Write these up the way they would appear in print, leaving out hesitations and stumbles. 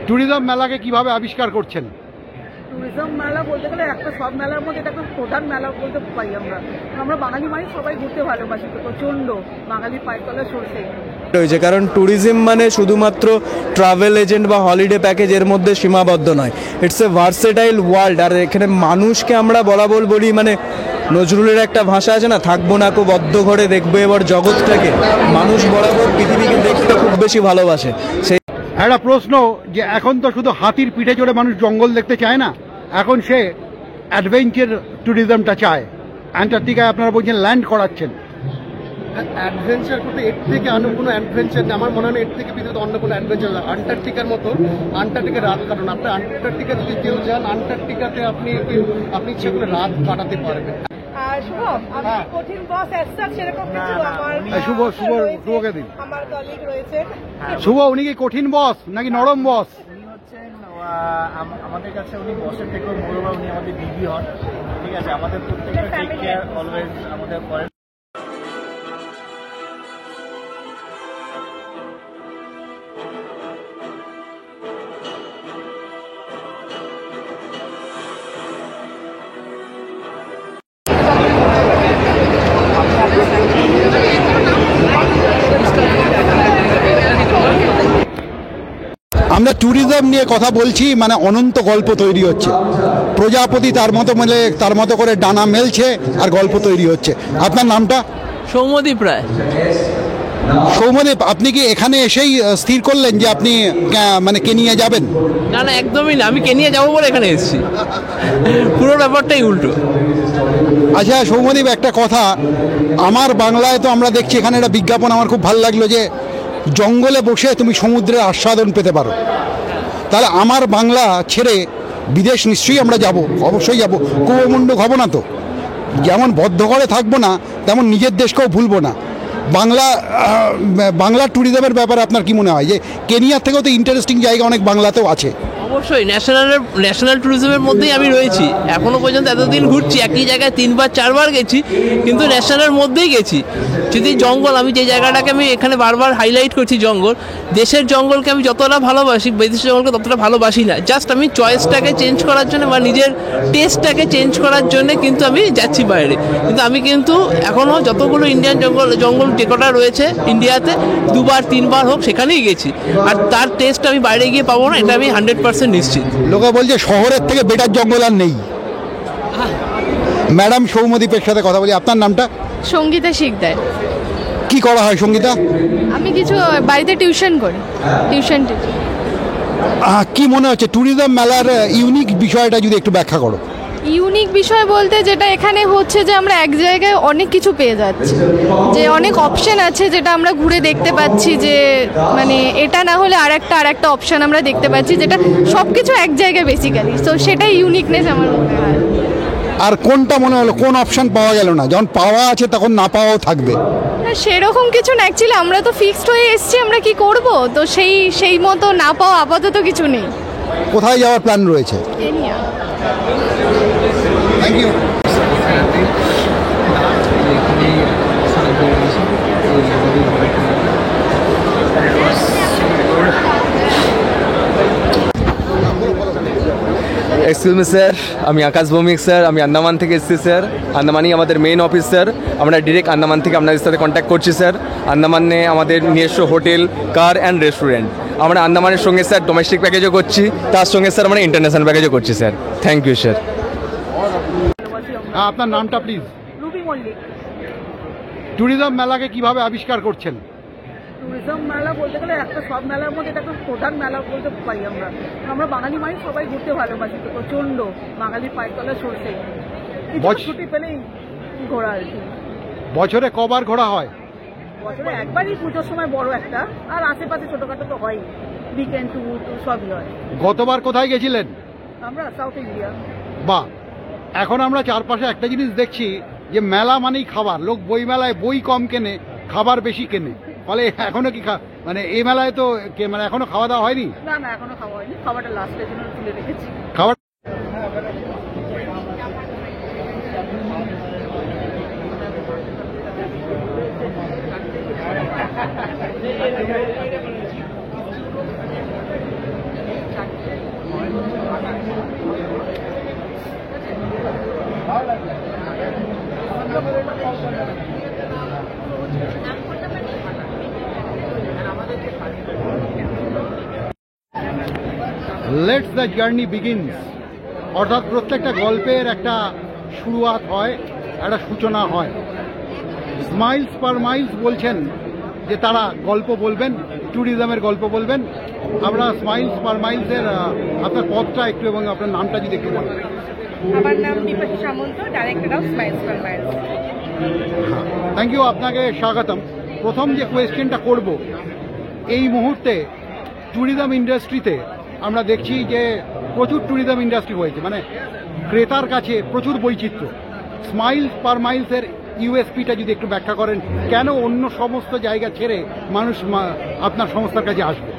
Tourism মেলাকে কিভাবে আবিষ্কার করছেন? ট্যুরিজম মেলা বলতে গেলে একটা সব মেলার মধ্যে এটা একটা প্রধান মেলা বলতে পাই আমরা বাঙালি মানে সবাই ঘুরতে ভালোবাসি, তো প্রচণ্ড বাঙালি পাইতলা সরষে রয়েছে। কারণ ট্যুরিজম মানে শুধুমাত্র ট্রাভেল এজেন্ট বা হলিডে প্যাকেজ এর মধ্যে সীমাবদ্ধ নয়, ইটস এ ভার্সেটাইল ওয়ার্ল্ড। আর এখানে মানুষকে আমরা বরাবর বলি, মানে নজরুলের একটা ভাষা আছে না, থাকবো না কো বদ্ধ ঘরে দেখবো এবার জগৎটাকে। মানুষ বরাবর পৃথিবীকে দেখতে খুব বেশি ভালোবাসে। সেই একটা প্রশ্ন, যে এখন তো শুধু হাতির পিঠে চড়ে মানুষ জঙ্গল দেখতে চায় না, এখন সে অ্যাডভেঞ্চার ট্যুরিজমটা চায়। অ্যান্টার্কটিকায় আপনারা বলছেন ল্যান্ড করাচ্ছেন। অ্যাডভেঞ্চার করতে এর থেকে অন্য কোনো অ্যাডভেঞ্চার আমার মনে হয় এর থেকে পৃথিবীতে অন্য কোনো অ্যাডভেঞ্চার। আন্টার্কটিকার মতো আন্টার্কটিকা রাত কাটানো, আপনি আন্টার্কটিকা যদি কেউ যান, আন্টার্কটিকাতে আপনি ইচ্ছে করে রাত কাটাতে পারবেন। শুভ, উনি কি কঠিন বস নাকি নরম বস? আমাদের কাছে উনি বসের থেকেও বড়, উনি আমাদের দিদি হন। ঠিক আছে, আমাদের প্রত্যেকটা টেক কেয়ার অলওয়েজ আমাদের করেন। আমরা ট্যুরিজম নিয়ে কথা বলছি, মানে অনন্ত গল্প তৈরি হচ্ছে। প্রজাপতি তার মতো করে ডানা মেলছে আর গল্প তৈরি হচ্ছে। আপনার নামটা? সৌম্যদীপ রায়। সৌম্যদীপ, আপনি কি এখানে এসেই স্থির করলেন যে আপনি মানে কেনিয়া যাবেন? না না, একদমই না, আমি কেনিয়া যাবো বলে এখানে এসেছি। পুরো ব্যাপারটাই উল্টো। আচ্ছা সৌম্যদীপ, একটা কথা, আমার বাংলায় তো আমরা দেখছি এখানে একটা বিজ্ঞাপন আমার খুব ভালো লাগলো, যে জঙ্গলে বসে তুমি সমুদ্রের আস্বাদন পেতে পারো। তাহলে আমার বাংলা ছেড়ে বিদেশ নিশ্চয়ই আমরা যাব, অবশ্যই যাব। কুয়োমুন্ডু হব না তো, যেমন বদ্ধ করে থাকবো না তেমন নিজের দেশকেও ভুলবো না। বাংলা ট্যুরিজমের ব্যাপারে আপনার কি মনে হয়, যে কেনিয়ার থেকেও তো ইন্টারেস্টিং জায়গা অনেক বাংলাতেও আছে? অবশ্যই ন্যাশনাল ট্যুরিজমের মধ্যেই আমি রয়েছি এখনো পর্যন্ত। এতদিন ঘুরছি, একই জায়গায় 3-4বার গেছি, কিন্তু ন্যাশনালের মধ্যেই গেছি। যদি জঙ্গল, আমি যে জায়গাটাকে আমি এখানে বারবার হাইলাইট করছি, জঙ্গল, দেশের জঙ্গলকে আমি যতটা ভালোবাসি বিদেশের জঙ্গলকে ততটা ভালোবাসি না। জাস্ট আমি চয়েসটাকে চেঞ্জ করার জন্য বা নিজের টেস্টটাকে চেঞ্জ করার জন্য কিন্তু আমি যাচ্ছি বাইরে। কিন্তু আমি কিন্তু এখনও যতগুলো ইন্ডিয়ান জঙ্গল টেকটা রয়েছে ইন্ডিয়াতে, 2-3বার হোক সেখানেই গেছি। আর তার টেস্ট আমি বাইরে গিয়ে পাবো না, এটা আমি 100% নিশ্চিত। লোকে বলছে শহরের থেকে বেটার জঙ্গল আর নেই। ম্যাডাম সৌম্যদীপের সাথে কথা বলি। আপনার নামটা? সঙ্গীতা শিকদার। কি করা হয় সঙ্গীতা? আমি কিছু বাড়িতে টিউশন করি, টিউশন টিচার। কি মনে হচ্ছে ট্যুরিজম মেলার ইউনিক বিষয়টা যদি একটু ব্যাখ্যা করো? ইউনিক বিষয় বলতে যেটা এখানে হচ্ছে যে আমরা এক জায়গায় অনেক কিছু পেয়ে যাচ্ছি, যে অনেক অপশন আছে যেটা আমরা ঘুরে দেখতে পাচ্ছি, যে মানে এটা না হলে আর একটা অপশন আমরা দেখতে পাচ্ছি, যেটা সব কিছু এক জায়গায় বেসিক্যালি। তো সেটাই ইউনিকনেস আমার মনে হয়। আর কোনটা মনে হলো, কোন অপশন পাওয়া গেল না? যখন পাওয়া আছে তখন না পাওয়াও থাকবে। সেরকম কিছু না, অ্যাকচুয়ালি আমরা তো ফিক্সড হয়ে এসেছি আমরা কি করব, তো সেই মতো না পাওয়া আপাতত কিছু নেই। কোথায় যাওয়ার প্ল্যান রয়েছে? Kenya. Thank you. Excuse me sir, আমি আকাশ ভৌমিক স্যার, আমি আন্দামান থেকে এসেছি স্যার। আন্দামানই আমাদের মেইন অফিস স্যার। আমরা ডিরেক্ট আন্দামান থেকে আপনাদের সাথে কন্ট্যাক্ট করছি স্যার। আন্দামানে আমাদের নিজস্ব হোটেল, কার অ্যান্ড রেস্টুরেন্ট। আমরা আন্দামানের সঙ্গে স্যার ডোমেস্টিক প্যাকেজও করছি, তার সঙ্গে স্যার আমরা ইন্টারন্যাশনাল প্যাকেজও করছি স্যার। Thank you sir. আপনার নামটা প্লিজ? রুবি মল্লিক। ট্যুরিজম মেলাকে কিভাবে আবিষ্কার করছেন? ট্যুরিজম মেলা বলতে গেলে একটা সব মেলার মধ্যে এটা একটা প্রধান মেলা বলতে পাই আমরা বাঙালি মানে সবাই ঘুরতে ভালোবাসি, তো প্রচণ্ড বাঙালি পাইতলা সরষে ছুটি পেলেই ঘোরা আর কি। বছরে কবার ঘোরা হয়? বছরে একবারই পুজোর সময় বড় একটা, আর আশেপাশে ছোটখাটো তো হয়, উইকেন্ড ট্যুর সবই হয়। গতবার কোথায় গেছিলেন? আমরা সাউথ ইন্ডিয়া। বাহ। এখন আমরা চারপাশে একটা জিনিস দেখছি, যে মেলা মানেই খাবার। লোক বই মেলায় বই কম কেনে, খাবার বেশি কেনে। ফলে এখনো কি মানে এই মেলায় তো মানে এখনো খাওয়া দাওয়া হয়নি? না না, এখনো খাওয়া হয়নি, খাবারটা লাস্টের জন্য তুলে রেখেছি। খাবার লেটস দ্য জার্নি বিগিনস, অর্থাৎ প্রত্যেকটা গল্পের একটা শুরুয়াত হয়, একটা সূচনা হয়। স্মাইলস পার মাইলস বলছেন যে তারা গল্প বলবেন, ট্যুরিজমের গল্প বলবেন। আমরা স্মাইলস পার মাইলসের আপনার পথটা একটু এবং আপনার নামটা যদি একটু বলেন। আমার নাম Dipashi Samanta, director of Smiles for Miles. Thank you, আপনাকে স্বাগতম। প্রথম যে কোয়েশ্চেনটা করব, এই মুহূর্তে ট্যুরিজম ইন্ডাস্ট্রিতে আমরা দেখছি যে প্রচুর ট্যুরিজম ইন্ডাস্ট্রি হয়েছে, মানে ক্রেতার কাছে প্রচুর বৈচিত্র্য। স্মাইলস পার মাইলসের ইউএসপিটা যদি একটু ব্যাখ্যা করেন, কেন অন্য সমস্ত জায়গা ছেড়ে মানুষ আপনার সংস্থার কাছে আসবে?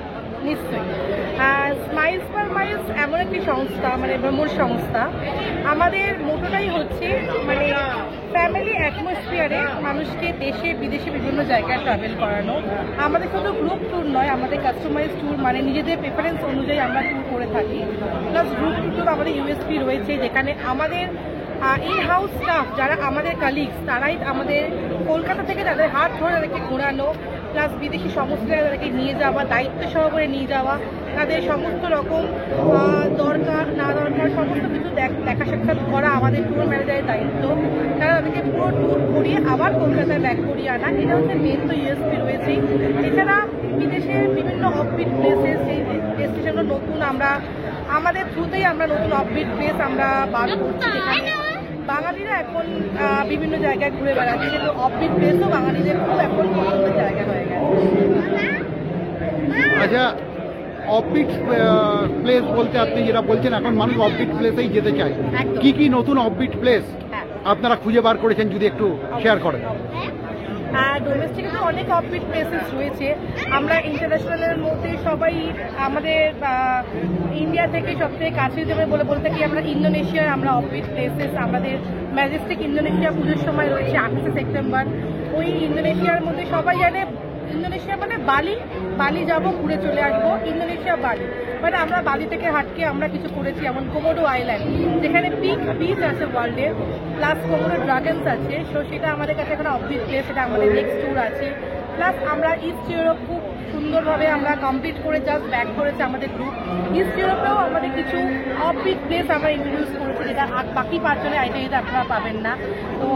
নিশ্চয়ই। স্মাইলস পার মাইলস এমন একটি সংস্থা, মানে ভ্রমণ সংস্থা। আমাদের মোটোটাই হচ্ছে মানে ফ্যামিলি অ্যাটমসফিয়ারে মানুষকে দেশে বিদেশে বিভিন্ন জায়গায় ট্রাভেল করানো। আমাদের শুধু গ্রুপ ট্যুর নয়, আমাদের কাস্টমাইজ ট্যুর, মানে নিজেদের প্রেফারেন্স অনুযায়ী আমরা ট্যুর করে থাকি। প্লাস গ্রুপ ট্যুর আমাদের ইউএসপি রয়েছে, যেখানে আমাদের ইন হাউস স্টাফ যারা আমাদের কালিগস, তারাই আমাদের কলকাতা থেকে তাদের হাত ধরে তাদেরকে ঘোরানো, প্লাস বিদেশি সমস্ত তাদেরকে নিয়ে যাওয়া, দায়িত্ব সহকারে নিয়ে যাওয়া, তাদের সমস্ত রকম দরকার না দরকার সমস্ত কিছু দেখা সাক্ষাৎ করা আমাদের ট্যুর ম্যানেজারের দায়িত্ব। তারা তাদেরকে পুরো ট্যুর করিয়ে আবার কলকাতায় ব্যাক করিয়ে আনা, এটা হচ্ছে মেন তো ইউএসপি রয়েছে। এছাড়া বিদেশের বিভিন্ন অফবিট প্লেসেস, সেই ডেস্টিনেশনগুলো নতুন আমরা আমাদের থ্রুতেই আমরা নতুন অফবিট প্লেস আমরা বার করছি, যেখানে বাঙালিরা এখন বিভিন্ন জায়গায় ঘুরে বেড়াচ্ছে। কিন্তু অফবিট প্লেসও বাঙালিদের খুব এখন পছন্দের জায়গা হয়ে গেছে। আচ্ছা, অফবিট প্লেস বলতে আপনি যেটা বলছেন, এখন মানুষ অফবিট প্লেসেই যেতে চায়। একদম। কি কি নতুন অফবিট প্লেস হ্যাঁ, আপনারা খুঁজে বার করেছেন যদি একটু শেয়ার করেন? ডোমেস্টিকে তো অনেক অফবিট প্লেসেস রয়েছে। আমরা ইন্টারন্যাশনালের মধ্যে সবাই আমাদের ইন্ডিয়া থেকে সবথেকে কাছের জন্য বলতে থাকি আমরা ইন্দোনেশিয়ার আমরা অফবিট প্লেসেস, আমাদের ম্যাজেস্টিক ইন্দোনেশিয়া পুজোর সময় রয়েছে 28 সেপ্টেম্বর। ওই ইন্দোনেশিয়ার মধ্যে সবাই জানে ইন্দোনেশিয়া মানে বালি, বালি যাবো ঘুরে চলে আসবো, ইন্দোনেশিয়া বালি। মানে আমরা বালি থেকে হাটকে আমরা কিছু করেছি, এমন কোমোডো আইল্যান্ড যেখানে পিক বিচ আছে ওয়ার্ল্ডের, প্লাস কোমোডো ড্রাগনস আছে। সো সেটা আমাদের কাছে এখন অফবিট প্লেস, সেটা আমাদের নেক্সট ট্যুর আছে। প্লাস আমরা ইস্ট ইউরোপ খুব সুন্দরভাবে আমরা কমপ্লিট করে জাস্ট ব্যাক করেছে আমাদের গ্রুপ। ইস্ট ইউরোপেও আমাদের কিছু অফবিট প্লেস আমরা ইন্ট্রোডিউস করেছি, যেটা বাকি 5 জনের আইডিয়াতে আপনারা পাবেন না। তো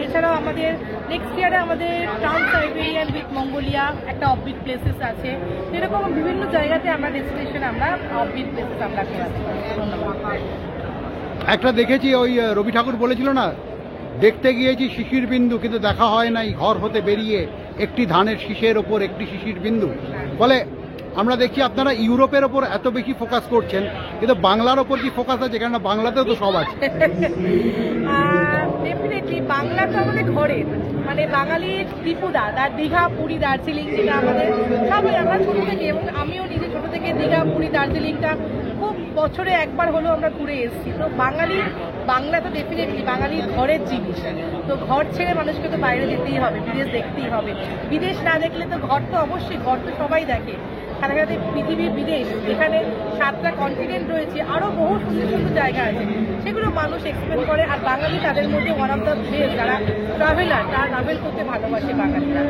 এছাড়াও আমাদের নেক্সট ইয়ারে আমাদের ট্রান্স সাইবেরিয়ান উইথ মঙ্গোলিয়া একটা অফবিট প্লেসেস আছে। এরকম বিভিন্ন জায়গাতে আমরা ডেস্টিনেশন আমরা অফবিট প্লেসেস আমরা করাচ্ছি। ধন্যবাদ। একটা দেখেছি, ওই রবি ঠাকুর বলেছিল না, দেখতে গিয়েছি শিশির বিন্দু কিন্তু দেখা হয় নাই, ঘর হতে বেরিয়ে একটি ধানের শীষের ওপর একটি শিশির বিন্দু। ফলে আমরা দেখছি আপনারা ইউরোপের ওপর এত বেশি ফোকাস করছেন, কিন্তু বাংলার ওপর কি ফোকাস আছে? কেন বাংলাতেও তো সব আছে। ডেফিনেটলি বাংলা তো আমাদের ঘরের, মানে বাঙালির ত্রিপুরা, তার দীঘা, পুরী, দার্জিলিং, যেটা আমাদের সবাই আমরা ছোট থেকে, এবং আমিও নিজে ছোট থেকে দীঘা, পুরী, দার্জিলিংটা খুব বছরে একবার হলেও আমরা ঘুরে এসেছি। তো বাংলা তো ডেফিনেটলি বাঙালির ঘরের জিনিস। তো ঘর ছেড়ে মানুষকে তো বাইরে যেতেই হবে, বিদেশ দেখতেই হবে। বিদেশ না দেখলে তো ঘর তো অবশ্যই, ঘর তো সবাই দেখে। সারাঘাতে পৃথিবীর বিদেশ, যেখানে 7টা কন্টিনেন্ট রয়েছে, আরও বহু সুন্দর সুন্দর জায়গা আছে, সেগুলো মানুষ এক্সপ্লেন করে। আর বাঙালি তাদের মধ্যে ওয়ান অফ দ্য বেস্ট, যারা ট্রাভেলার, তারা ট্রাভেল করতে ভালোবাসে বাঙালিরা।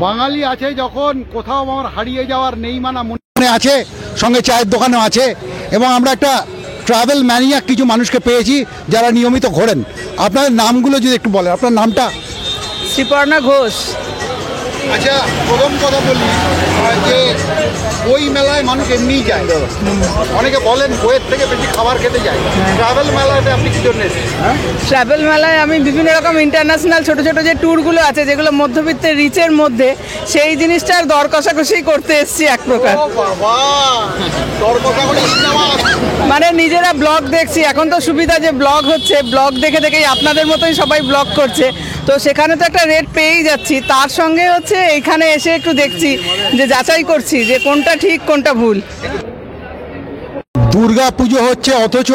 বাঙালি আছে যখন, কোথাও আমার হারিয়ে যাওয়ার নেই মানা মনে আছে, সঙ্গে চায়ের দোকানও আছে। এবং আমরা একটা ট্রাভেল ম্যানিয়াক কিছু মানুষকে পেয়েছি যারা নিয়মিত ঘোরেন। আপনাদের নামগুলো যদি একটু বলেন। আপনার নামটা? শ্রীপর্ণা ঘোষ। আচ্ছা, প্রথম কথা বলি যে ওই মেলায় মানুষ এমনিই যায়, অনেকে বলেন বইয়ের থেকে বেশি খাবার খেতে যায়। ট্রাভেল মেলাতে আপনি কি জন্য এসেছেন? ট্রাভেল মেলায় আমি বিভিন্ন রকম ইন্টারন্যাশনাল ছোট ছোট যে ট্যুরগুলো আছে, যেগুলো মধ্যবিত্তের রিচের মধ্যে, সেই জিনিসটার দর কষাকষি করতে এসেছি এক প্রকার। মানে নিজেরা ব্লগ দেখছি, এখন তো সুবিধা যে ব্লগ হচ্ছে, ব্লগ দেখে দেখেই আপনাদের মতোই সবাই ব্লগ করছে, তো সেখানে তো একটা রেট পেয়েই যাচ্ছি। তার সঙ্গে হচ্ছে এখানে এসে একটু দেখছি, যে যাচাই করছি যে কোনটা ঠিক কোনটা ভুল। দুর্গা পুজো হচ্ছে, অথচ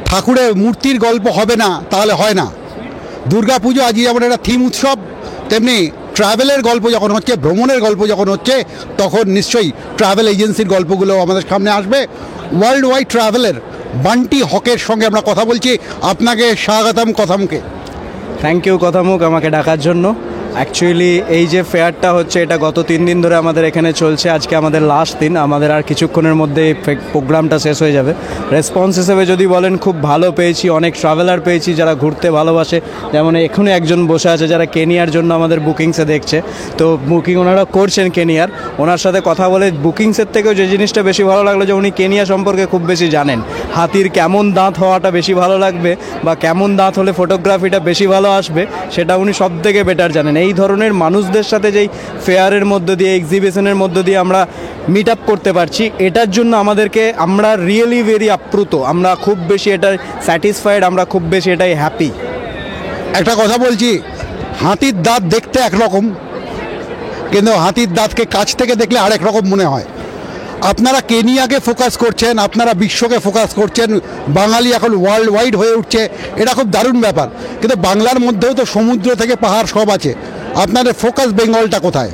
ঠাকুরের মূর্তির গল্প হবে না, তাহলে হয় না। দুর্গা পুজো আজ যেমন একটা থিম উৎসব, তেমনি ট্রাভেলের গল্প যখন হচ্ছে, ভ্রমণের গল্প যখন হচ্ছে, তখন নিশ্চয়ই ট্রাভেল এজেন্সির গল্পগুলো আমাদের সামনে আসবে। ওয়ার্ল্ড ওয়াইড ট্রাভেলের বান্টি হকের সঙ্গে আমরা কথা বলছি। আপনাকে স্বাগতম কথামকে। থ্যাংক ইউ কথামুখ আমাকে ডাকার জন্য। অ্যাকচুয়ালি এই যে ফেয়ারটা হচ্ছে এটা গত 3 দিন ধরে আমাদের এখানে চলছে। আজকে আমাদের লাস্ট দিন, আমাদের আর কিছুক্ষণের মধ্যে এই প্রোগ্রামটা শেষ হয়ে যাবে। রেসপন্স হিসেবে যদি বলেন খুব ভালো পেয়েছি, অনেক ট্রাভেলার পেয়েছি যারা ঘুরতে ভালোবাসে। যেমন এখনই একজন বসে আছে যারা কেনিয়ার জন্য আমাদের বুকিংসে দেখছে, তো বুকিং ওনারা করছেন কেনিয়ার। ওনার সাথে কথা বলে বুকিংসের থেকেও যে জিনিসটা বেশি ভালো লাগলো যে উনি কেনিয়া সম্পর্কে খুব বেশি জানেন। হাতির কেমন দাঁত হওয়াটা বেশি ভালো লাগবে বা কেমন দাঁত হলে ফটোগ্রাফিটা বেশি ভালো আসবে সেটা উনি সব থেকে বেটার জানেন। এই ধরনের মানুষদের সাথে যেই ফেয়ারের মধ্য দিয়ে, এক্সিবিশনের মধ্য দিয়ে আমরা মিট আপ করতে পারছি, এটার জন্য আমরা রিয়েলি ভেরি আপ্লুত, আমরা খুব বেশি এটার স্যাটিসফাইড, আমরা খুব বেশি এটাই হ্যাপি। একটা কথা বলছি, হাতির দাঁত দেখতে একরকম, কিন্তু হাতির দাঁতকে কাছ থেকে দেখলে আরেক রকম মনে হয়। আপনারা কেনিয়াকে ফোকাস করছেন, আপনারা বিশ্বকে ফোকাস করছেন, বাঙালি এখন ওয়ার্ল্ড ওয়াইড হয়ে উঠছে, এটা খুব দারুণ ব্যাপার। কিন্তু বাংলার মধ্যেও তো সমুদ্র থেকে পাহাড় সব আছে, আপনাদের ফোকাস বেঙ্গলটা কোথায়?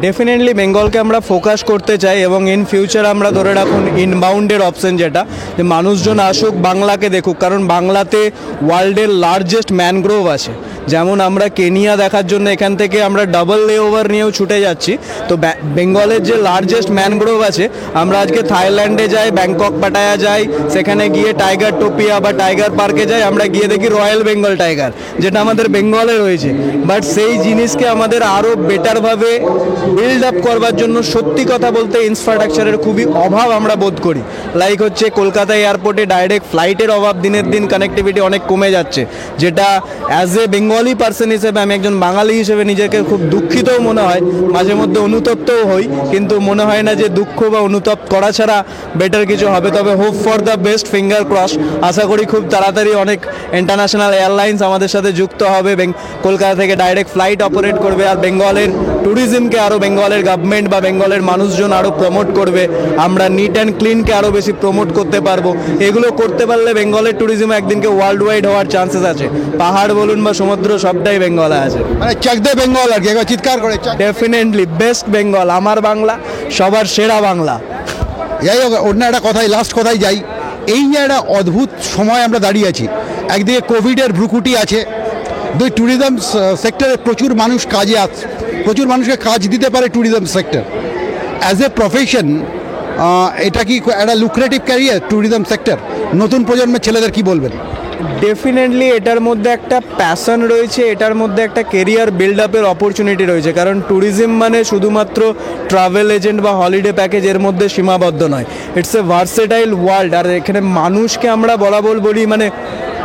ডেফিনেটলি বেঙ্গলকে আমরা ফোকাস করতে চাই এবং ইন ফিউচার আমরা ধরে রাখুন ইনবাউন্ডের অপশন যেটা, যে মানুষজন আসুক বাংলাকে দেখুক, কারণ বাংলাতে ওয়ার্ল্ডের লার্জেস্ট ম্যানগ্রোভ আছে। যেমন আমরা কেনিয়া দেখার জন্য এখান থেকে আমরা ডাবল লেওভার নিয়েও ছুটে যাচ্ছি, তো বেঙ্গলের যে লার্জেস্ট ম্যানগ্রোভ আছে, আমরা আজকে থাইল্যান্ডে যাই, ব্যাংকক পাটায়া যাই, সেখানে গিয়ে টাইগার টোপিয়া বা টাইগার পার্কে যাই, আমরা গিয়ে দেখি রয়্যাল বেঙ্গল টাইগার যেটা আমাদের বেঙ্গলে রয়েছে। বাট সেই জিনিসকে আমাদের আরও বেটারভাবে বিল্ড আপ করবার জন্য সত্যি কথা বলতে ইনফ্রাস্ট্রাকচারের খুবই অভাব আমরা বোধ করি। লাইক হচ্ছে কলকাতা এয়ারপোর্টে ডাইরেক্ট ফ্লাইটের অভাব, দিনের দিন কানেক্টিভিটি অনেক কমে যাচ্ছে, যেটা অ্যাজ এ বেঙ্গলি পার্সন হিসেবে, আমি একজন বাঙালি হিসেবে নিজেকে খুব দুঃখিতও মনে হয়, মাঝে মধ্যে অনুতপ্তও হই, কিন্তু মনে হয় না যে দুঃখ বা অনুতপ্ত করা ছাড়া বেটার কিছু হবে। তবে hope for the best, finger cross. আশা করি খুব তাড়াতাড়ি অনেক ইন্টারন্যাশনাল এয়ারলাইন্স আমাদের সাথে যুক্ত হবে, কলকাতা থেকে ডাইরেক্ট ফ্লাইট অপারেট করবে, আর বেঙ্গলের ট্যুরিজমকে আরও বেঙ্গলের গভর্নমেন্ট বা বেঙ্গলের মানুষজন আরও প্রমোট করবে। আমরা নিট অ্যান্ড ক্লিনকে আরও বেশি প্রমোট করতে পারবো। এগুলো করতে পারলে বেঙ্গলের ট্যুরিজম একদিনকে ওয়ার্ল্ড ওয়াইড হওয়ার চান্সেস আছে। পাহাড় বলুন বা সমুদ্র সবটাই বেঙ্গলে আছে, মানে চাক দে বেঙ্গল আর কি, একবার চিৎকার করে ডেফিনেটলি বেস্ট বেঙ্গল, আমার বাংলা, সবার সেরা বাংলা। যাই হোক, অন্য একটা কথাই, লাস্ট কথাই যাই। এই যে একটা অদ্ভুত সময় আমরা দাঁড়িয়ে আছি, একদিকে কোভিডের ভ্রুকুটি আছে, দুই ট্যুরিজম সেক্টরে প্রচুর মানুষ কাজে আসছে, প্রচুর মানুষকে কাজ দিতে পারে tourism sector. As a profession এটা কি একটা লুক্রেটিভ ক্যারিয়ার ট্যুরিজম সেক্টর? নতুন প্রজন্মের ছেলেদের কি বলবেন? ডেফিনেটলি এটার মধ্যে একটা প্যাশন রয়েছে, এটার মধ্যে একটা কেরিয়ার বিল্ড আপের অপরচুনিটি রয়েছে, কারণ ট্যুরিজম মানে শুধুমাত্র ট্রাভেল এজেন্ট বা হলিডে প্যাকেজ এর মধ্যে সীমাবদ্ধ নয়। It's a versatile world. আর এখানে মানুষকে আমরা বরাবর বলি, মানে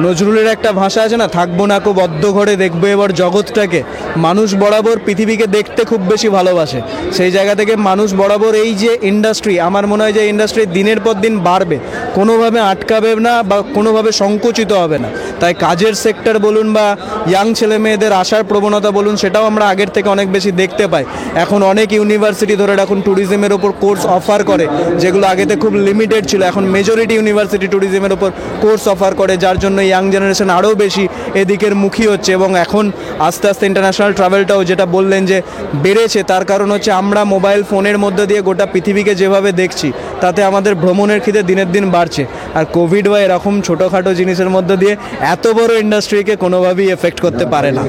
নজরুলের একটা ভাষা আছে না, থাকবো না কো বদ্ধ ঘরে দেখবো এবার জগৎটাকে। মানুষ বরাবর পৃথিবীকে দেখতে খুব বেশি ভালোবাসে, সেই জায়গা থেকে মানুষ বরাবর এই যে ইন্ডাস্ট্রি, আমার মনে হয় যে ইন্ডাস্ট্রি দিনের পর দিন বাড়বে, কোনোভাবে আটকাবে না বা কোনোভাবে সংকুচিত হবে না। তাই কাজের সেক্টর বলুন বা ইয়াং ছেলে মেয়েদের আসার প্রবণতা বলুন, সেটাও আমরা আগের থেকে অনেক বেশি দেখতে পাই। এখন অনেক ইউনিভার্সিটি ধরে রাখুন ট্যুরিজমের ওপর কোর্স অফার করে, যেগুলো আগেতে খুব লিমিটেড ছিল, এখন মেজরিটি ইউনিভার্সিটি ট্যুরিজমের ওপর কোর্স অফার করে, যার জন্য ইয়াং জেনারেশন আরও বেশি এদিকের মুখী হচ্ছে। এবং এখন আস্তে আস্তে ইন্টারন্যাশনাল ট্রাভেলটাও যেটা বললেন যে বেড়েছে, তার কারণ হচ্ছে আমরা মোবাইল ফোনের মধ্যে দিয়ে গোটা পৃথিবীকে যেভাবে দেখছি, তাতে আমাদের ভ্রমণের খিদে দিনের দিন বাড়ছে। আর কোভিড বা এরকম ছোটোখাটো জিনিসের মধ্যে দিয়ে এত বড় ইন্ডাস্ট্রিকে কোনোভাবেই এফেক্ট করতে পারে না।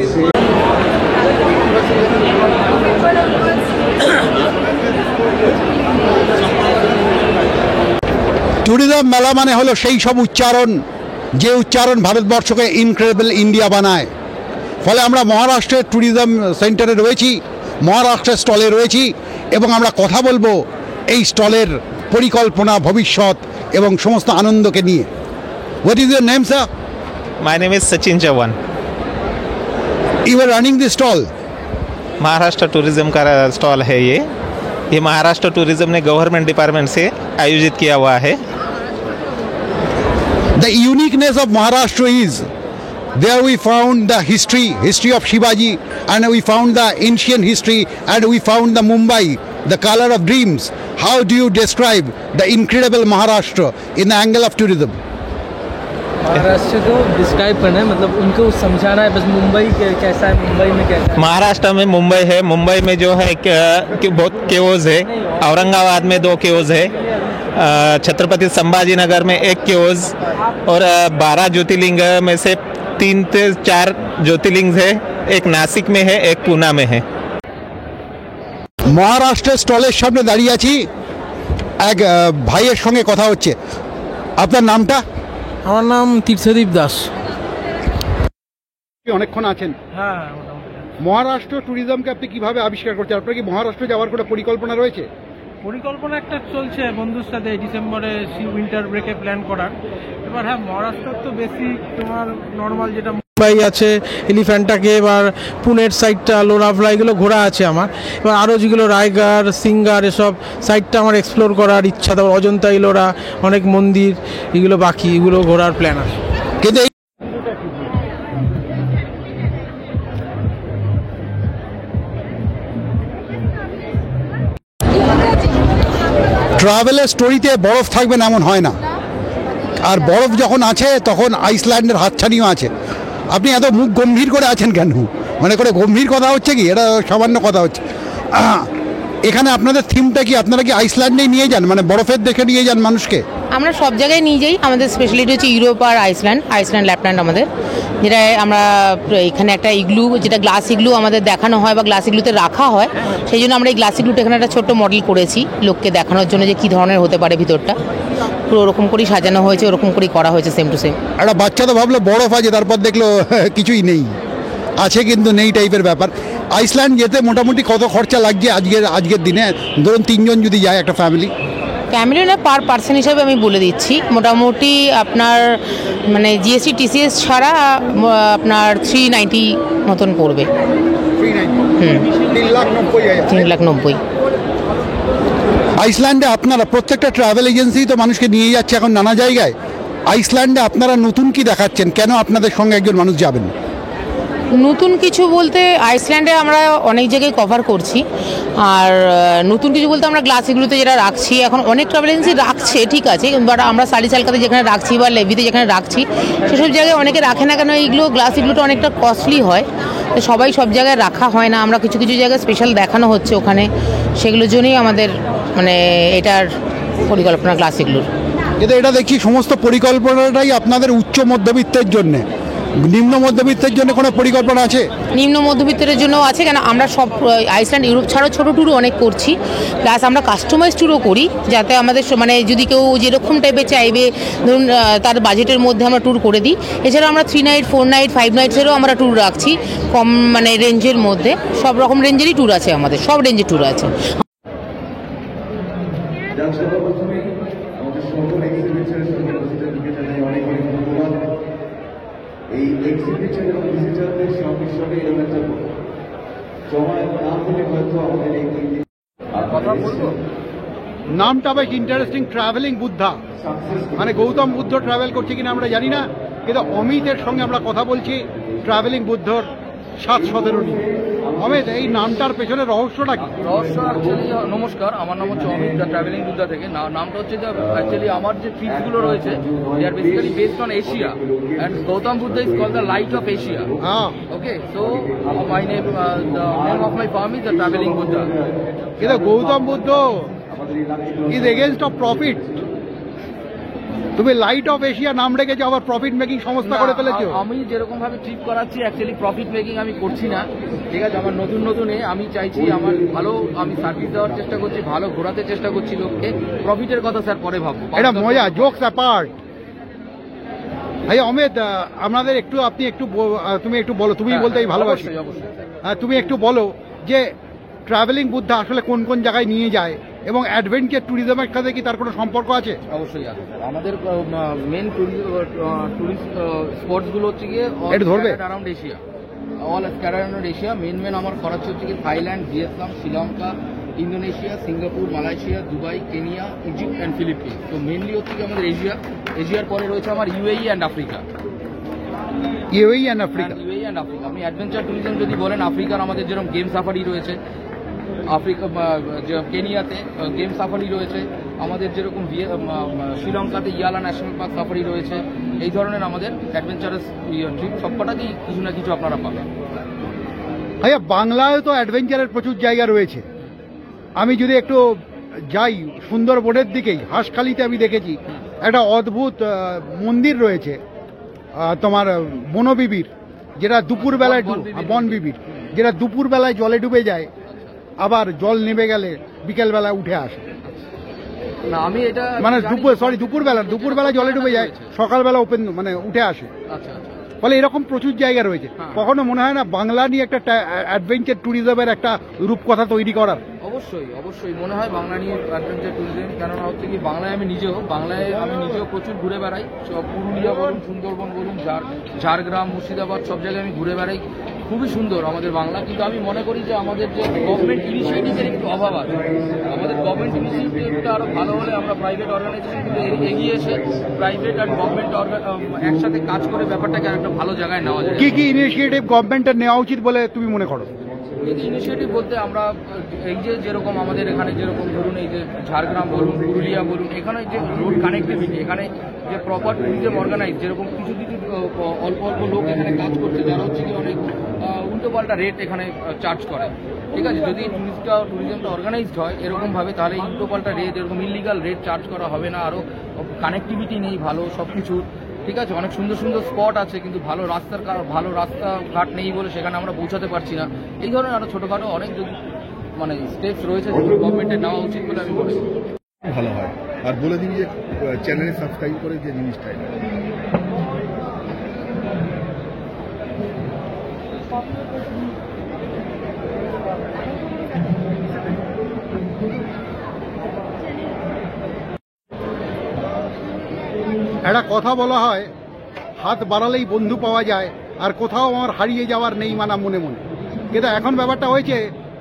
ট্যুরিজম মেলা মানে হলো সেই সব উচ্চারণ, যে উচ্চারণ ভারতবর্ষকে ইনক্রেডিবল ইন্ডিয়া বানায়। ফলে আমরা মহারাষ্ট্রের ট্যুরিজম সেন্টারে রয়েছি, মহারাষ্ট্রের স্টলে রয়েছি, এবং আমরা কথা বলবো এই স্টলের পরিকল্পনা, ভবিষ্যৎ এবং সমস্ত আনন্দকে নিয়ে। What is your name sir? My name is Sachin Chavan. You are running the stall. Maharashtra tourism का स्टॉल है ये महाराष्ट्र टूरिज्म ने गवर्नमेंट डिपार्टमेंट से आयोजित किया हुआ है। The uniqueness of Maharashtra is there we found the history of Shivaji, and we found the ancient history, and we found the Mumbai, the color of dreams. How do you describe the incredible Maharashtra in the angle of tourism? Maharashtra को describe करना है, मतलब उनको समझाना है बस मुंबई कैसा है, मुंबई में कैसा है। महाराष्ट्र में मुंबई है, मुंबई में जो है कि बहुत केओस है। औरंगाबाद में 2 केओस है, छत्रपति संभाजी नगर में 1 केओस और 12 ज्योतिर्लिंग में से 3 से 4 ज्योतिर्लिंग है। एक नासिक में है, एक पूना में है। মহারাষ্ট্রের স্টলের সামনে দাঁড়িয়ে আছি, এক ভাইয়ের সঙ্গে কথা হচ্ছে। আপনার নামটা? আমার নাম তীর্থদীপ দাস। অনেকক্ষণ আছেন। হ্যাঁ, মহারাষ্ট্র ট্যুরিজমকে আপনি কিভাবে আবিষ্কার করছেন? আপনার কি মহারাষ্ট্র যাওয়ার কোনো পরিকল্পনা রয়েছে? পরিকল্পনা একটা চলছে বন্ধুর সাথে ডিসেম্বরে উইন্টার ব্রেকে প্ল্যান করার। এবার হ্যাঁ, মহারাষ্ট্র তো বেশি তোমার নর্মাল যেটা মুম্বাই আছে, এলিফ্যান্টা কেভ আর পুনের সাইডটা লোনাভলা, এগুলো ঘোরা আছে আমার। এবার আরও যেগুলো রায়গড়, সিঙ্গার, এসব সাইডটা আমার এক্সপ্লোর করার ইচ্ছা। তারপর অজন্তা, ইলোরা, অনেক মন্দির, এগুলো বাকি, এগুলো ঘোরার প্ল্যান আছে। কিন্তু ট্রাভেলের স্টোরিতে বরফ থাকবে না এমন হয় না, আর বরফ যখন আছে তখন আইসল্যান্ডের হাতছানিও আছে। আপনি এত মুখ গম্ভীর করে আছেন কেন? মানে করে গম্ভীর কথা হচ্ছে কি? এটা সামান্য কথা হচ্ছে। এখানে আপনাদের থিমটা কি? আপনারা কি আইসল্যান্ডেই নিয়ে যান, মানে বরফের দেখে নিয়ে যান মানুষকে? আমরা সব জায়গায় নিয়ে যাই। আমাদের স্পেশালিটি হচ্ছে ইউরোপ আর আইসল্যান্ড ল্যাপল্যান্ড আমাদের, যেটা আমরা এখানে একটা ইগলু, যেটা গ্লাস ইগলু আমাদের দেখানো হয় বা গ্লাস ইগলুতে রাখা হয়। সেই জন্য আমরা এই গ্লাস ইগলুটা এখানে একটা ছোট্ট মডেল করেছি লোককে দেখানোর জন্য যে কী ধরনের হতে পারে ভিতরটা। পুরো ওরকম করেই সাজানো হয়েছে, ওরকম করেই করা হয়েছে, সেম টু সেম। একটা বাচ্চা তো ভাবলো বরফ আছে, তারপর দেখলো কিছুই নেই, আছে কিন্তু নেই টাইপের ব্যাপার। আইসল্যান্ড যেতে মোটামুটি কত খরচা লাগছে আজকের দিনে? ধরুন 3 জন যদি যায় একটা ফ্যামিলি না, পার পার্সন হিসাবে আমি বলে দিচ্ছি, মোটামুটি আপনার মানে জিএসটি টিসিএস ছাড়া আপনার 390 মতন পড়বে। 3,90,000। আইসল্যান্ডে আপনারা প্রত্যেকটা ট্রাভেল এজেন্সি তো মানুষকে নিয়ে যাচ্ছে এখন নানা জায়গায়। আইসল্যান্ডে আপনারা নতুন কি দেখাচ্ছেন? কেন আপনাদের সঙ্গে একজন মানুষ যাবেন? নতুন কিছু বলতে আইসল্যান্ডে আমরা অনেক জায়গায় কভার করছি, আর নতুন কিছু বলতে আমরা গ্লাস এগুলোতে যেটা রাখছি, এখন অনেক ট্রাভেল এজেন্সি রাখছে, ঠিক আছে, বাট আমরা সালিচালকাতে যেখানে রাখছি বা লেভিতে যেখানে রাখছি সেসব জায়গায় অনেকে রাখে না। কেন? এইগুলো গ্লাস এগুলোটা অনেকটা কস্টলি হয়, তো সবাই সব জায়গায় রাখা হয় না। আমরা কিছু কিছু জায়গায় স্পেশাল দেখানো হচ্ছে ওখানে, সেগুলোর জন্যই আমাদের মানে এটার পরিকল্পনা গ্লাস এগুলোর। কিন্তু এটা দেখি সমস্ত পরিকল্পনাটাই আপনাদের উচ্চ মধ্যবিত্তের জন্যে। নিম্ন মধ্যবিত্তের জন্য কোনো পরিকল্পনা আছে? নিম্ন মধ্যবিত্তের জন্য আছে, কেন আমরা সব আইসল্যান্ড ইউরোপ ছাড়াও ছোটো ট্যুরও অনেক করছি, প্লাস আমরা কাস্টমাইজ ট্যুরও করি, যাতে আমাদের মানে যদি কেউ যেরকম টাইপের চাইবে, ধরুন তার বাজেটের মধ্যে আমরা ট্যুর করে দিই। এছাড়াও আমরা 3 নাইট 4 নাইট 5 নাইটসেরও আমরা ট্যুর রাখছি, কম মানে রেঞ্জের মধ্যে। সব রকম রেঞ্জেরই ট্যুর আছে আমাদের, সব রেঞ্জের ট্যুর আছে। এই এক্সিবিশন এবং ভিজিটরদের সংমিশ্রণে এরকম একটা সময় না হলে হয়তো আমাদের এই কথা বলবো। নামটা বেশ ইন্টারেস্টিং, ট্রাভেলিং বুদ্ধা, মানে গৌতম বুদ্ধ ট্রাভেল করছে কিনা আমরা জানি না, কিন্তু অমিতের সঙ্গে আমরা কথা বলছি, ট্রাভেলিং বুদ্ধর 7-17 নিয়ে। অমিত, এই নামটার পেছনে রহস্যটা কি? রহস্য অ্যাকচুয়ালি, নমস্কার, আমার নাম হচ্ছে অমিত, দ্য ট্রাভেলিং বুদ্ধা থেকে। নামটা হচ্ছে যে অ্যাকচুয়ালি আমার যে ট্রিপসগুলো রয়েছে they are basically based on Asia, and Gautam Buddha is called the light of Asia. Okay, so my name, the name of my firm is the travelling Buddha. কিন্তু Gautam Buddha is against of profit. তুমি লাইট অফ এশিয়া নাম রেখেছো, আবার profit making সংস্থা করে ফেলেছো। আমি যেরকম ভাবে ট্রিপ করাচ্ছি অ্যাকচুয়ালি প্রফিট মেকিং আমি করছি না, ঠিক আছে। আমার নতুন আমি চাইছি আমার ভালো, আমি সার্ভিস দেওয়ার চেষ্টা করছি, ভালো ঘোরাতে চেষ্টা করছি লোককে। প্রফিটের কথা স্যার পরে ভাববো, এটা মজা, জোকস অ্যাপার্ট। ভাই অমিত, আমাদের একটু আপনি একটু তুমি একটু বলো, তুমি বলতেই ভালোবাসি, তুমি একটু বলো যে ট্রাভেলিং বুদ্ধা আসলে কোন কোন জায়গায় নিয়ে যায় এবং অ্যাডভেঞ্চার ট্যুরিজমের সাথে কি তার কোনো সম্পর্ক আছে? অবশ্যই আছে। আমাদের মেন টুরিস্ট স্পটসগুলো হচ্ছে গিয়ে around Asia, all around Asia. Main আমার করাচ্ছি হচ্ছে গিয়ে Thailand, Vietnam, Sri Lanka, Indonesia, Singapore, Malaysia, Dubai, Kenya, Egypt and Philippines. তো মেনলি হচ্ছে কি আমাদের এশিয়ার পরে রয়েছে আমার UAE and Africa. UAE and Africa. আমি অ্যাডভেঞ্চার ট্যুরিজম যদি বলেন, আফ্রিকার আমাদের যেরকম গেম সাফারি রয়েছে, আফ্রিকা কেনিয়াতে গেম সাফারি রয়েছে, আমাদের যেরকম শ্রীলঙ্কাতে ইয়ালা ন্যাশনাল পার্ক সাফারি রয়েছে। এই ধরনের আমাদের অ্যাডভেঞ্চারাস ট্রিপ সবকটাতেই কিছু না কিছু আপনারা পাবেন। ভাইয়া বাংলায় তো অ্যাডভেঞ্চারের প্রচুর জায়গা রয়েছে। আমি যদি একটু যাই সুন্দরবনের দিকেই, হাঁসখালিতে আমি দেখেছি একটা অদ্ভুত মন্দির রয়েছে তোমার বনবিবির, যেটা দুপুরবেলায় বনবিবির, যেটা দুপুরবেলায় জলে ডুবে যায়, আবার জল নেমে গেলে বিকেলবেলা উঠে আসে। না আমি এটা মানে দুপুরবেলা জলে ডুবে যায়, সকালবেলা ওপেন মানে উঠে আসে। আচ্ছা আচ্ছা। ফলে এরকম প্রচুর জায়গা রয়েছে। কখনো মনে হয় না বাংলা নিয়ে একটা অ্যাডভেঞ্চার ট্যুরিজমের একটা রূপকথা তৈরি করার? অবশ্যই অবশ্যই মনে হয় বাংলা নিয়ে অ্যাডভেঞ্চার ট্যুরিজম। কেননা হচ্ছে কি বাংলায় আমি নিজেও প্রচুর ঘুরে বেড়াই। পুরুলিয়া বলুন, সুন্দরবন বলুন, ঝাড়গ্রাম, মুর্শিদাবাদ সব জায়গায় আমি ঘুরে বেড়াই। খুবই সুন্দর আমাদের বাংলা, কিন্তু আমি মনে করি যে আমাদের যে গভর্নমেন্ট ইনিশিয়েটিভের একটু অভাব আছে। আমাদের গভর্নমেন্ট ইনিশিয়েটিভটা আরও ভালো হলে আমরা প্রাইভেট অর্গানাইজেশন কিন্তু এগিয়ে এসে প্রাইভেট আর গভর্নমেন্ট একসাথে কাজ করে ব্যাপারটাকে আর একটা ভালো জায়গায় নেওয়া যায়। কি কি ইনিশিয়েটিভ গভর্নমেন্টের নেওয়া উচিত বলে তুমি মনে করো? ইনিশিয়েটিভ বলতে আমরা এই যে যেরকম আমাদের এখানে যেরকম ধরুন এই যে ঝাড়গ্রাম বলুন, পুরুলিয়া বলুন, এখানে যে রোড কানেক্টিভিটি, এখানে যে প্রপার ট্যুরিজম অর্গানাইজ, যেরকম কিছু অল্প অল্প লোক এখানে কাজ করছে যারা হচ্ছে কি অনেক উল্টোপাল্টা রেট এখানে চার্জ করে। ঠিক আছে, যদি ট্যুরিজমটা অর্গানাইজড হয় এরকমভাবে, তাহলে উল্টোপাল্টা রেট, এরকম ইলিগাল রেট চার্জ করা হবে না। আরও কানেক্টিভিটি নেই ভালো সব কিছু। ঠিক আছে, অনেক সুন্দর সুন্দর স্পট আছে, কিন্তু ভালো রাস্তাঘাট নেই বলে সেখানে আমরা পৌঁছাতে পারছি না। এই ধরনের আরও ছোটোখাটো অনেক যদি মানে স্টেপস রয়েছে যেগুলো গভর্নমেন্টের নেওয়া উচিত বলে আমি মনে করি। ভালো হয়। আর বলে দিবি যে চ্যানেলে সাবস্ক্রাইব করে যে জিনিসটাই একটা কথা বলা হয়, হাত বাড়ালেই বন্ধু পাওয়া যায়, আর কোথাও আমার হারিয়ে যাওয়ার নেই মানা মনে মনে। কিন্তু এখন ব্যাপারটা হয়েছে,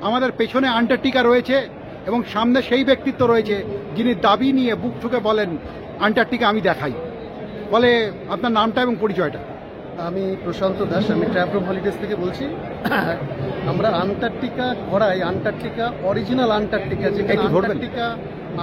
আমাদের পেছনে আন্টার্কটিকা রয়েছে এবং সামনে সেই ব্যক্তিত্ব রয়েছে যিনি দাবি নিয়ে বুক ঠুকে বলেন আন্টার্কটিকা আমি দেখাই। বলে আপনার নামটা এবং পরিচয়টা। আমি প্রশান্ত দাস, আমি ট্রাভেল হলিডেজ থেকে বলছি। আমরা আন্টার্কটিকা ঘোরাই, আন্টার্কটিকা অরিজিনাল আন্টার্কটিকা, যেখানে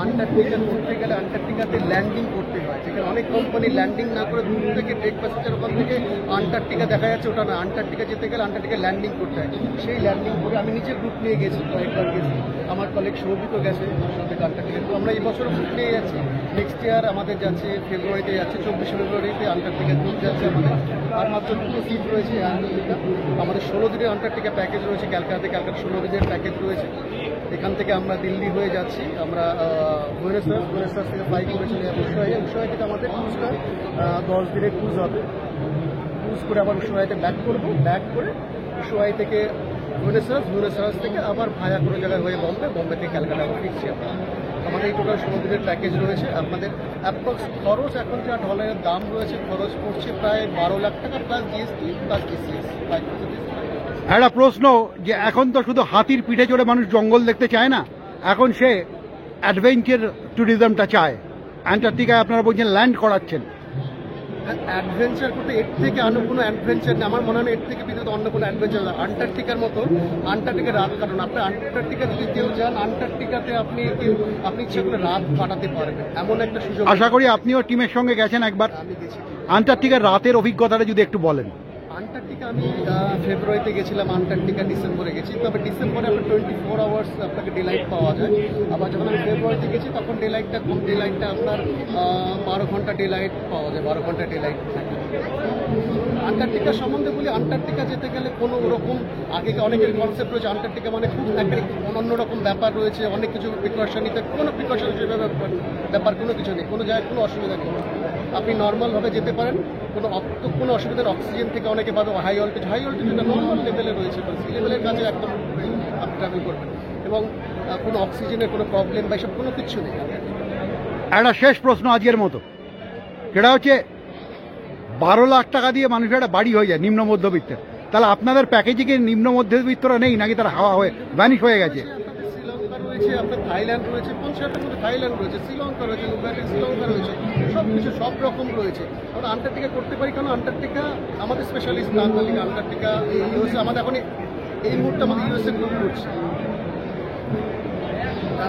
আন্টার্কটিকা ঘুরতে গেলে আন্টার্কটিকাতে ল্যান্ডিং করতে হয়, যেখানে অনেক কোম্পানি ল্যান্ডিং না করে দূর থেকে ট্রেক প্যাসেঞ্জার ওখান থেকে আন্টার্কটিকা দেখা যাচ্ছে, ওটা না। আন্টার্কটিকা যেতে গেলে আন্টার্কটিকা ল্যান্ডিং করতে হয়। সেই ল্যান্ডিং করে আমি নিজে গ্রুপ নিয়ে গেছি, কয়েকবার গেছি, আমার কলিগ সৌভিকও গেছে সাথে আন্টার্কটিকা। তো আমরা এই বছর গ্রুপ নিয়ে যাচ্ছি। নেক্সট ইয়ার আমাদের যাচ্ছে ফেব্রুয়ারিতে যাচ্ছে, 24 ফেব্রুয়ারিতে আন্টার্কটিকা গ্রুপ যাচ্ছে আমাদের। আর মাত্র 2 সিট রয়েছে আন্টার্কটিকা। আমাদের 16 দিনের আন্টার্কটিকা প্যাকেজ রয়েছে, ক্যালকাটা 16 দিনের প্যাকেজ রয়েছে। এখান থেকে আমরা দিল্লি হয়ে যাচ্ছি, আমরা ভুবনেশ্বর থেকে ফ্লাই করে চলে যাবো উষুয়াই থেকে আমাদের ক্রুজটা 10 দিনের ক্রুজ হবে। ক্রুজ করে আবার উষুয়াইতে ব্যাক করবো, ব্যাক করে উষুয়াই থেকে ভুবনেশ্বর থেকে আবার ভায়া কোনো জায়গায় হয়ে বম্বে থেকে ক্যালকাটা আবার ফিরছি আমরা। আমাদের এই টোটাল 16 দিনের প্যাকেজ রয়েছে। আপনাদের অ্যাপ্রক্স খরচ এখন যা ডলারের দাম রয়েছে, খরচ পড়ছে প্রায় 12 লাখ টাকা প্লাস জিএসটি প্লাস ডিসিএস। একটা প্রশ্ন, যে এখন তো শুধু হাতির পিঠে চড়ে মানুষ জঙ্গল দেখতে চায় না, এখন সে অ্যাডভেঞ্চার ট্যুরিজমটা চায়। আন্টার্কটিকায় আপনারা বলছেন ল্যান্ড করাচ্ছেন। অ্যাডভেঞ্চার করতে এর থেকে অন্য কোনো অ্যাডভেঞ্চার নেই আমার মনে হয়। এর থেকে বিদ্যুৎ অন্য কোনো অ্যাডভেঞ্চার না। আন্টার্কটিকার মতো আন্টার্কটিকা রাত কাটানো, আপনি আন্টার্কটিকা যদি কেউ যান, আন্টার্কটিকাতে আপনি ইচ্ছে করে রাত কাটাতে পারবেন, এমন একটা সুযোগ। আশা করি আপনিও টিমের সঙ্গে গেছেন একবার। আমি গেছি। আন্টার্কটিকার রাতের অভিজ্ঞতাটা যদি একটু বলেন। আন্টার্কটিকা আমি ফেব্রুয়ারিতে গেছিলাম, আন্টার্কটিকা ডিসেম্বরে গেছি। তবে ডিসেম্বরে আপনার 24 আওয়ার্স আপনাকে ডে লাইট পাওয়া যায়। আবার যখন আমি ফেব্রুয়ারিতে গেছি তখন ডে লাইটটা আপনার 12 ঘন্টা ডে লাইট পাওয়া যায়, 12 ঘন্টা ডে লাইট থাকে। আন্টার্কটিকা সম্বন্ধে বলি, আন্টার্কটিকা যেতে গেলে কোনো ওরকম আগে অনেকের কনসেপ্ট রয়েছে আন্টার্কটিকা মানে খুব একটা অন্যরকম ব্যাপার রয়েছে, অনেক কিছু প্রিকশন নিতে। কোনো প্রিকশন ব্যাপার কোনো কিছু নেই, কোনো জায়গায় কোনো অসুবিধা নেই। আপনি নর্মালভাবে যেতে পারেন, কোনো অসুবিধা নেই। অক্সিজেন থেকে অনেকে ভাবে হাই অল্টিটিউড নর্মাল লেভেলে রয়েছে, সি লেভেলের কাছে একদম আপনি ট্রাভেল করবেন, এবং কোনো অক্সিজেনের কোনো প্রবলেম বা এসব কোনো কিছু নেই। একটা শেষ প্রশ্ন আজকের মতো, সেটা হচ্ছে 12 লাখ টাকা দিয়ে মানুষের একটা বাড়ি হয়ে যায় নিম্ন মধ্যবিত্তের, তাহলে আপনাদের প্যাকেজে কি নিম্ন মধ্যবিত্তরা নেই, নাকি তারা হাওয়া হয়ে ভ্যানিশ হয়ে গেছে? শ্রীলঙ্কা রয়েছে, আপনার থাইল্যান্ড রয়েছে, 50টার মধ্যে থাইল্যান্ড রয়েছে, শ্রীলঙ্কা রয়েছে, শ্রীলঙ্কা রয়েছে, সব কিছু সব রকম রয়েছে। আমরা আন্টার্কটিকা করতে পারি, কারণ আন্টার্কটিকা আমাদের স্পেশালিস্ট না। আন্টার্কটিকা আমাদের এখন এই মুহূর্তে আমাদের ইউএসএ গ্রুপ করছে।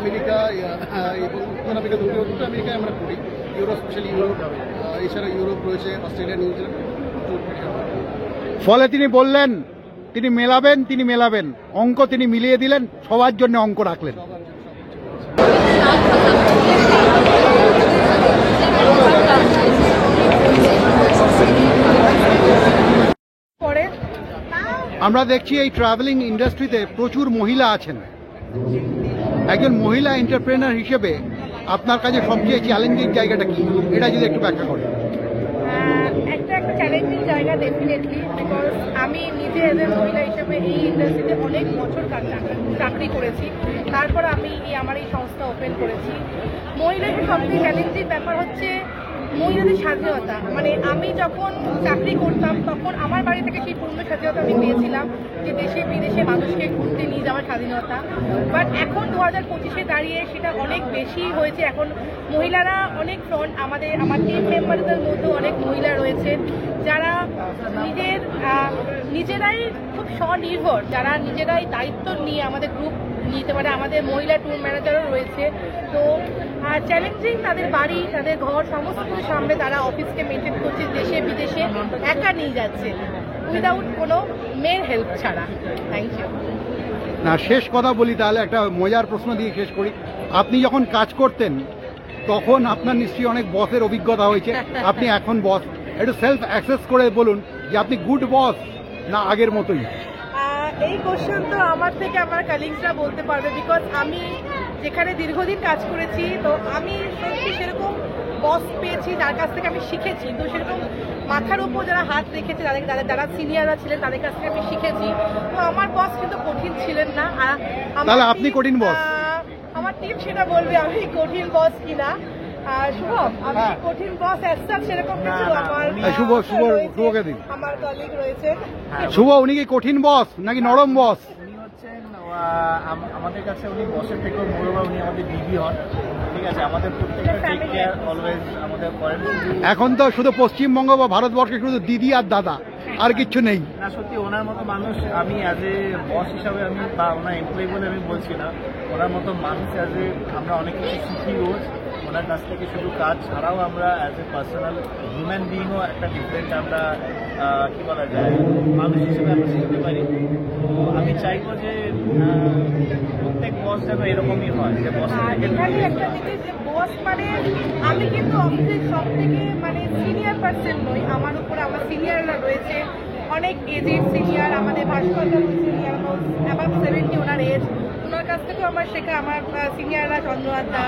আমেরিকা এবং উত্তর আমেরিকা দুটো আমেরিকায় আমরা করি, ইউরোপ, স্পেশালি ইউরোপ, এছাড়া ইউরোপ রয়েছে, অস্ট্রেলিয়া, নিউজিল্যান্ড। ফলে তিনি বললেন তিনি মেলাবেন, অঙ্ক তিনি মিলিয়ে দিলেন, সবার জন্য অঙ্ক রাখলেন। আমরা দেখছি এই ট্রাভেলিং ইন্ডাস্ট্রিতে প্রচুর মহিলা আছেন। একজন মহিলা এন্টারপ্রেনার হিসেবে আপনার কাছে সবচেয়ে চ্যালেঞ্জিং জায়গাটা কি, এটা যদি একটু ব্যাখ্যা করেন। একটা চ্যালেঞ্জিং জায়গা ডেফিনেটলি, বিকজ আমি নিজে এজ এ মহিলা হিসেবে এই ইন্ডাস্ট্রিতে অনেক বছর চাকরি করেছি, তারপর আমি আমার এই সংস্থা ওপেন করেছি। মহিলাদের সবচেয়ে চ্যালেঞ্জিং ব্যাপার হচ্ছে মহিলাদের স্বাধীনতা। মানে আমি যখন চাকরি করতাম তখন আমার বাড়ি থেকে সেই পূর্ণ স্বাধীনতা আমি পেয়েছিলাম, যে দেশে বিদেশে মানুষকে ঘুরতে নিয়ে যাওয়ার স্বাধীনতা। বাট এখন 2025-এ দাঁড়িয়ে সেটা অনেক বেশি হয়েছে। এখন মহিলারা অনেক ফ্রন্ট, আমার টিম মেম্বারদের মধ্যে অনেক মহিলা রয়েছে যারা নিজেরাই খুব স্বনির্ভর, যারা নিজেরাই দায়িত্ব নিয়ে আমাদের গ্রুপ নিতে পারে। আমাদের মহিলা ট্যুর ম্যানেজারও রয়েছে। তো চ্যালেঞ্জিং তাদের বাড়ি, তাদের ঘর সমস্ত কিছু সামনে তারা অফিসকে মেনটেন করছে, দেশে বিদেশে একা নিয়ে যাচ্ছে উইদাউট কোনো মেয়ের হেল্প ছাড়া। Thank you. না, শেষ কথা বলি তাহলে, একটা মজার প্রশ্ন দিয়ে শেষ করি। আপনি যখন কাজ করতেন তখন আপনার নিশ্চয়ই অনেক বসের অভিজ্ঞতা হয়েছে, আপনি এখন বস, একটু সেলফ অ্যাক্সেস করে বলুন যে আপনি গুড বস না আগের মতোই। এই কোশ্চেন তো আমার থেকে আমার কালিগসরা বলতে পারবে, বিকজ আমি যেখানে দীর্ঘদিন কাজ করেছি, তো আমি সত্যি সেরকম বস পেয়েছি যার কাছ থেকে আমি শিখেছি। তো সেরকম মাথার উপর যারা হাত রেখেছে, যারা সিনিয়ররা ছিলেন তাদের কাছ থেকে আমি শিখেছি। তো আমার বস কিন্তু কঠিন ছিলেন না। তাহলে আপনি কঠিন বস? আমার টিম সেটা বলবে আমি কঠিন বস কিনা। শুভম, আমি কঠিন বস অ্যাজ সেরকম কিছু শুভকে দিন। আমার কলিগ রয়েছে। শুভ, উনি কি কঠিন বস নাকি নরম বস? উনি হচ্ছেন আমাদের কাছে উনি বসের থেকেও মোরওভার উনি আমাদের দিদি হন, ঠিক আছে। আমাদের প্রত্যেকটা টেক কেয়ার অলওয়েজ আমাদের করেন। এখন তো শুধু পশ্চিমবঙ্গ বা ভারতবর্ষে শুধু দিদি আর দাদা, আর কিছু নেই। না, সত্যি ওনার মতো মানুষ আমি অ্যাজ এ বস হিসাবে আমি বা ওনার এমপ্লয়ি বলে আমি বলছি না, ওনার মতো মানুষ অ্যাজ এ আমরা অনেক কিছু শিখি রোজ ওনার কাছ থেকে। শুধু কাজ ছাড়াও আমরা অ্যাজ এ পার্সোনাল হিউম্যান বিইংও একটা ডিফারেন্ট আমরা কী বলা যায় মানুষ হিসেবে আমরা শিখতে পারি। আমি চাইবো যে প্রত্যেক বস যেন এরকমই হয়, যে বস মানে আমি কিন্তু অফিসের সব থেকে মানে সিনিয়র পার্সন নই, আমার উপরে আমার সিনিয়ররা রয়েছে, অনেক এজেড সিনিয়র। আমাদের ভাস্কর সিনিয়র অ্যাবাউট 70 ওনার এজ, ওনার কাছ থেকেও আমার শেখা। আমার সিনিয়ররা চন্দ্রদা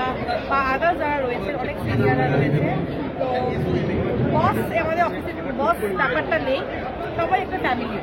বা আদার্স যারা রয়েছে অনেক সিনিয়ররা রয়েছে। তো বস আমাদের অফিসের বস ব্যাপারটা নেই, সবাই একটা ফ্যামিলি।